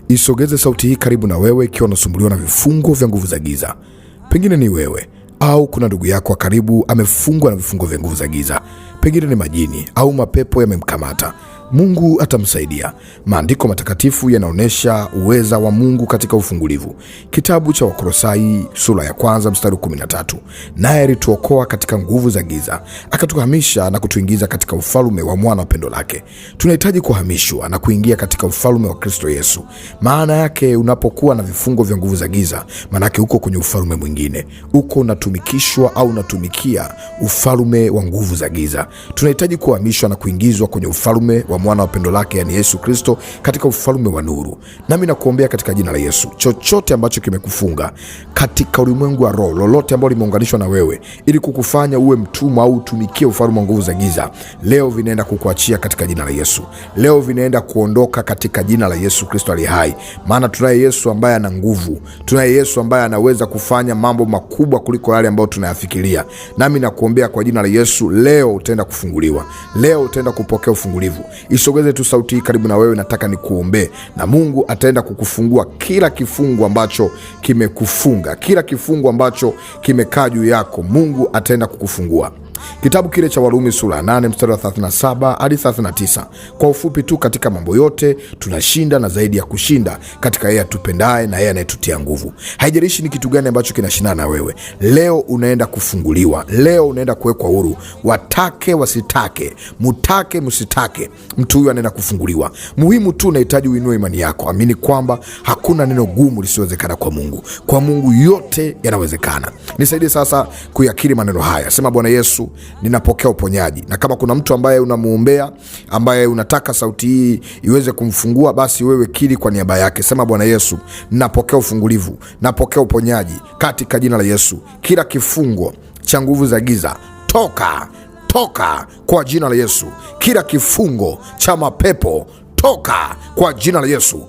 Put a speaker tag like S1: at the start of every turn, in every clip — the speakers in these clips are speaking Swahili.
S1: Isogeze sauti hii karibu na wewe ikiwa unasumbuliwa na vifungo vya nguvu za giza. Pengine ni wewe au kuna ndugu yako karibu amefungwa na vifungo vya nguvu za giza. Pengine ni majini au mapepo yamemkamata. Mungu atamsaidia. Maandiko matakatifu yanaonyesha uweza wa Mungu katika ufungulivu. Kitabu cha Wakolosai sura ya 1 mstari 13. Naye alituokoa katika nguvu za giza, akatuhamisha na kutuingiza katika ufalme wa mwana wa pendo lake. Tunahitaji kuhamishwa na kuingia katika ufalme wa Kristo Yesu. Maana yake unapokuwa na vifungo vya nguvu za giza, maana yake uko kwenye ufalme mwingine. Uko unatumikishwa au unatumikia ufalme wa nguvu za giza. Tunahitaji kuhamishwa na kuingizwa kwenye ufalme wa mwana wa pendo lake, yani Yesu Kristo, katika ufalme wa nuru. Nami nakuombea katika jina la Yesu, chochote ambacho kimekufunga katika ulimwengu wa roho, lolote ambalo limeunganishwa na wewe ili kukufanya uwe mtumwa au utumikie ufalme wa nguvu za giza, leo vinaenda kukuachia katika jina la Yesu. Leo vinaenda kuondoka katika jina la Yesu Kristo aliye hai. Maana tunaye Yesu ambaye ana nguvu. Tunaye Yesu ambaye anaweza kufanya mambo makubwa kuliko yale ambayo tunayafikiria. Nami nakuombea kwa jina la Yesu, leo utaenda kufunguliwa. Leo utaenda kupokea ufungulivu. Isogeze tu sauti hii karibu na wewe, nataka nikuombee, na Mungu ataenda kukufungua kila kifungo ambacho kimekufunga, kila kifungo ambacho kimekaa juu yako. Mungu ataenda kukufungua. Kitabu kile cha Warumi sura ya 8 mstari wa 37 hadi 39. Kwa ufupi tu, katika mambo yote tunashinda na zaidi ya kushinda katika yeye atupendaye na yeye anayetutia nguvu. Haijalishi ni kitu gani ambacho kinashindana na wewe, leo unaenda kufunguliwa. Leo unaenda kuwekwa huru. Watake wasitake, mutake msitake, mtu huyu anaenda kufunguliwa. Muhimu tu unahitaji uinue imani yako. Amini kwamba hakuna neno gumu lisiwezekana kwa Mungu. Kwa Mungu yote yanawezekana. Nisaidie sasa kuyakiri maneno haya. Sema: Bwana Yesu, ninapokea uponyaji. Na kama kuna mtu ambaye unamuombea, ambaye unataka sauti hii iweze kumfungua, basi wewe kiri kwa niaba yake. Sema: Bwana Yesu, ninapokea ufungulivu, napokea uponyaji katika jina la Yesu. Kila kifungo cha nguvu za giza toka kwa jina la Yesu. Kila kifungo cha mapepo toka kwa jina la Yesu.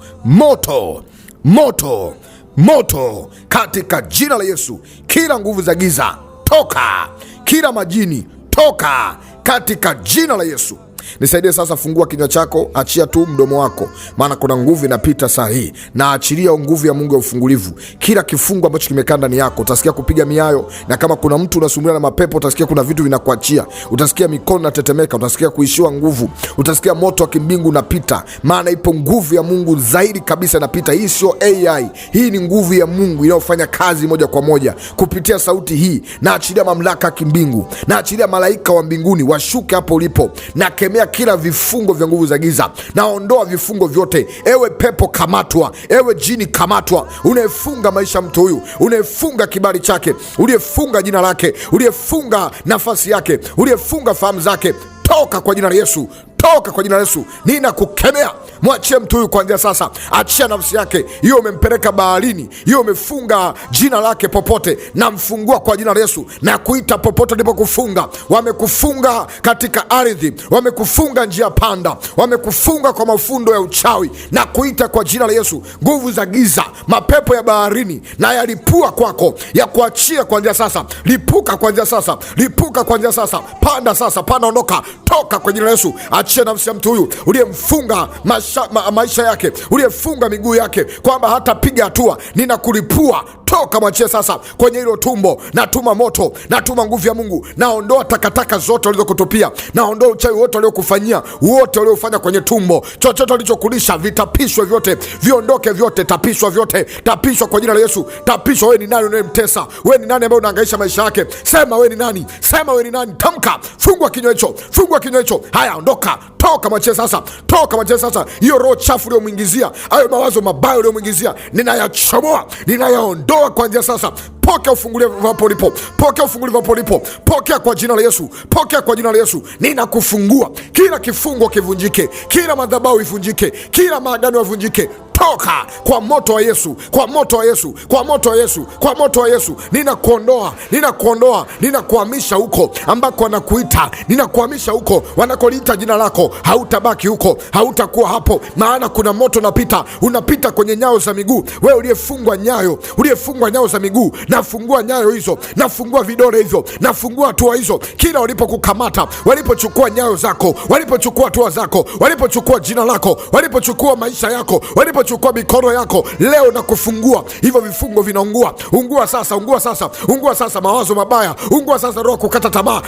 S1: Moto katika jina la Yesu. Kila nguvu za giza toka. Kila majini toka katika jina la Yesu. Nisaidie sasa, fungua kinywa chako, achia tu mdomo wako, maana kuna nguvu inapita saa hii, na achilia nguvu ya Mungu ya ufungulivu. Kila kifungo ambacho kimekaa ndani yako, utasikia kupiga miayo, na kama kuna mtu unasumbuliwa na mapepo, utasikia kuna vitu vinakuachia, utasikia mikono inatetemeka, utasikia kuishiwa nguvu, utasikia moto wa kimbingu unapita, maana ipo nguvu ya Mungu zaidi kabisa inapita. Hii sio AI, hii ni nguvu ya Mungu inayofanya kazi moja kwa moja kupitia sauti hii. Na achilia mamlaka ya kimbingu, na achilia malaika wa mbinguni washuke hapo ulipo, na kemea kila vifungo vya nguvu za giza. Naondoa vifungo vyote. Ewe pepo kamatwa, ewe jini kamatwa, unayefunga maisha ya mtu huyu, unayefunga kibali chake, uliyefunga jina lake, uliyefunga nafasi yake, uliyefunga fahamu zake, toka kwa jina la Yesu. Toka kwa jina la Yesu. Ninakukemea. Mwachie mtu huyu kuanzia sasa. Achia nafsi yake. Hiyo umempeleka baharini, hiyo umefunga jina lake popote, na mfungua kwa jina la Yesu. Na kuita popote ndipo kufunga. Wamekufunga katika ardhi, wamekufunga njia panda, wamekufunga kwa mafundo ya uchawi, na kuita kwa jina la Yesu. Nguvu za giza, mapepo ya baharini, na yalipua kwako, ya kuachia kuanzia sasa. Lipuka kuanzia sasa, lipuka kuanzia sasa. Panda sasa, panda, ondoka, toka kwa jina la Yesu. Achia nafsi ya mtu huyu uliyemfunga maisha yake, uliyefunga miguu yake kwamba hata piga hatua. Ninakulipua, toka, mwachie sasa kwenye hilo tumbo. Natuma moto, natuma nguvu ya Mungu. Naondoa takataka zote walizokutupia, naondoa uchawi wote waliokufanyia, wote waliofanya kwenye tumbo. Chochote walichokulisha, vitapishwe vyote, viondoke vyote, tapishwa vyote, tapishwa kwa jina la Yesu. Tapishwa. Wewe ni nani unayemtesa? Wewe ni nani ambaye unahangaisha maisha yake? Sema wewe ni nani, sema wewe ni nani, tamka, fungua kinywa hicho, fungua kinywa hicho. Haya, ondoka, toka, mwachie sasa, toka, mwachie sasa. Hiyo roho chafu uliyomwingizia, hayo mawazo mabaya uliyomwingizia, ninayachomoa, ninayaondoa kuanzia sasa. Pokea ufungulivu hapo ulipo, pokea ufungulivu hapo ulipo, pokea kwa jina la Yesu, pokea kwa jina la Yesu. Ninakufungua. Kila kifungo kivunjike, kila madhabahu ivunjike, kila maagano yavunjike. Toka kwa moto wa Yesu, kwa moto wa Yesu, kwa moto wa Yesu, kwa moto wa Yesu. Ninakuondoa, ninakuondoa, ninakuhamisha huko ambako wanakuita, ninakuhamisha huko wanakoliita jina lako. Hautabaki huko, hautakuwa hapo, maana kuna moto unapita, unapita kwenye nyayo za miguu. Wewe uliyefungwa nyayo, uliyefungwa nyayo za miguu, na nafungua nyayo hizo, nafungua vidole hivyo, nafungua hatua hizo. Kila walipokukamata, walipochukua nyayo zako, walipochukua hatua zako, walipochukua jina lako, walipochukua maisha yako, walipochukua mikono yako, leo na kufungua hivyo vifungo. Vinaungua. Ungua sasa, ungua sasa, ungua sasa mawazo mabaya, ungua sasa roho kukata tamaa.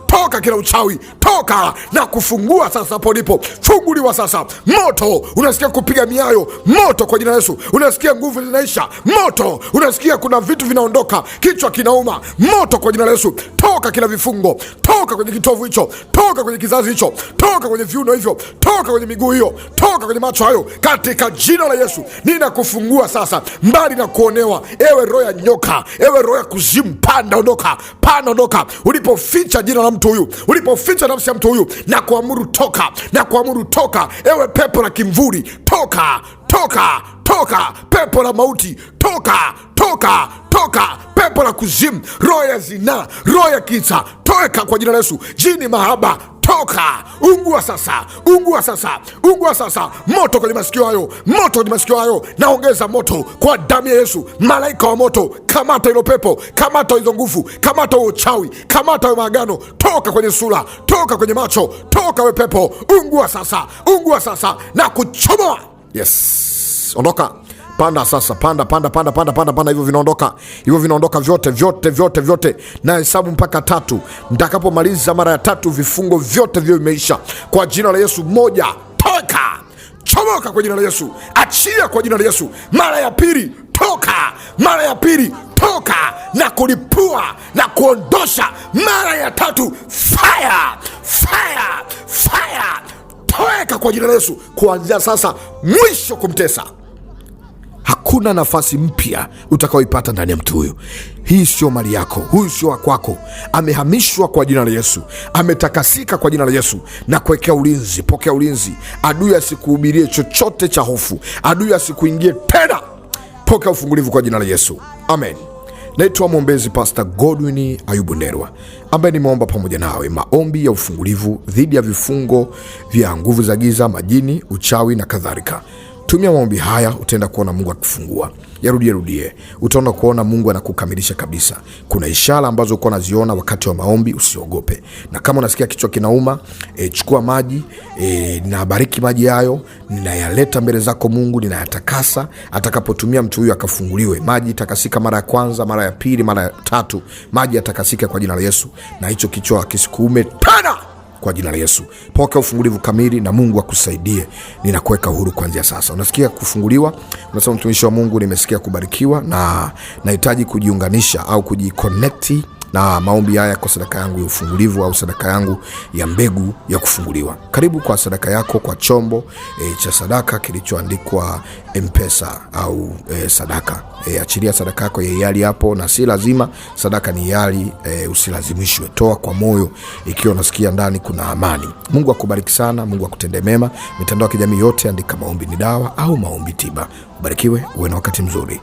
S1: Toka kila uchawi, toka na kufungua sasa. Hapo ndipo funguliwa sasa. Moto unasikia kupiga miayo, moto kwa jina la Yesu. Unasikia nguvu zinaisha, moto. Unasikia kuna vitu vinaondoka, kichwa kinauma, moto kwa jina la Yesu. Toka kila vifungo, toka kwenye kitovu hicho, toka kwenye kizazi hicho, toka kwenye viuno hivyo, toka kwenye miguu hiyo, toka kwenye macho hayo, katika jina la Yesu. Ninakufungua sasa, mbali na kuonewa. Ewe roho ya nyoka, ewe roho ya kuzimu, panda, ondoka, panda, ondoka. Ulipoficha jina la mtu huyu, ulipoficha nafsi ya mtu huyu, na kuamuru toka, na kuamuru toka. Ewe pepo la kimvuri, toka, toka, toka. Pepo la mauti, toka, toka, toka. Pepo la kuzimu, roho ya zinaa, roho ya kisa, toka kwa jina la Yesu. Jini mahaba, toka. Ungua sasa, ungua sasa, ungua sasa. Moto kwenye masikio hayo, moto kwenye masikio hayo. Naongeza moto kwa damu ya Yesu. Malaika wa moto, kamata hilo pepo, kamata hizo nguvu, kamata uchawi, kamata hayo maagano. Toka kwenye sura, toka kwenye macho, toka we pepo. Ungua sasa, ungua sasa na kuchomoa. Yes, ondoka. Panda sasa, panda. Hivyo vinaondoka vyote. Na hesabu mpaka 3. Mtakapomaliza mara ya 3, vifungo vyote vyo vimeisha kwa jina la Yesu. 1, toka, chomoka kwa jina la Yesu. Achia kwa jina la Yesu. Mara ya pili, toka. Mara ya pili, toka na kulipua na kuondosha. Mara ya 3, fire. Toka kwa jina la Yesu. Kuanzia sasa, mwisho kumtesa. Hakuna nafasi mpya utakaoipata ndani ya mtu huyu. Hii sio mali yako, huyu sio wa kwako. Amehamishwa kwa jina la Yesu, ametakasika kwa jina la Yesu na kuwekea ulinzi. Pokea ulinzi. Adui asikuhubirie chochote cha hofu, adui asikuingie tena. Pokea ufungulivu kwa jina la Yesu, amen. Naitwa mwombezi Pastor Godwin Ayubu Ndelwa, ambaye nimeomba pamoja nawe maombi ya ufungulivu dhidi ya vifungo vya nguvu za giza, majini, uchawi na kadhalika. Tumia maombi haya, utaenda kuona Mungu akifungua. Yarudie. Utaona kuona Mungu anakukamilisha kabisa. Kuna ishara ambazo uko unaziona wakati wa maombi, usiogope. Na kama unasikia kichwa kinauma, chukua maji, ninabariki maji hayo, ninayaleta mbele zako Mungu, ninayatakasa. Atakapotumia mtu huyu akafunguliwe. Maji takasika mara ya kwanza, mara ya pili, mara ya 3. Maji yatakasika kwa jina la Yesu. Na hicho kichwa kisikuume tena kwa jina la Yesu. Pokea ufungulivu kamili na Mungu akusaidie. Ninakuweka huru kuanzia sasa. Unasikia kufunguliwa? Unasema mtumishi wa Mungu, nimesikia kubarikiwa na nahitaji kujiunganisha au kujiconnect na maombi haya kwa sadaka yangu ya ufungulivu au sadaka yangu ya mbegu ya kufunguliwa. Karibu kwa sadaka yako kwa chombo cha sadaka kilichoandikwa M-Pesa au sadaka. Achilia sadaka yako ya hiari hapo, na si lazima sadaka ni hiari, usilazimishwe. Toa kwa moyo ikiwa unasikia ndani kuna amani. Mungu akubariki sana, Mungu akutendee mema. Mitandao ya kijamii yote andika maombi ni dawa au maombi tiba. Ubarikiwe, uwe na wakati mzuri.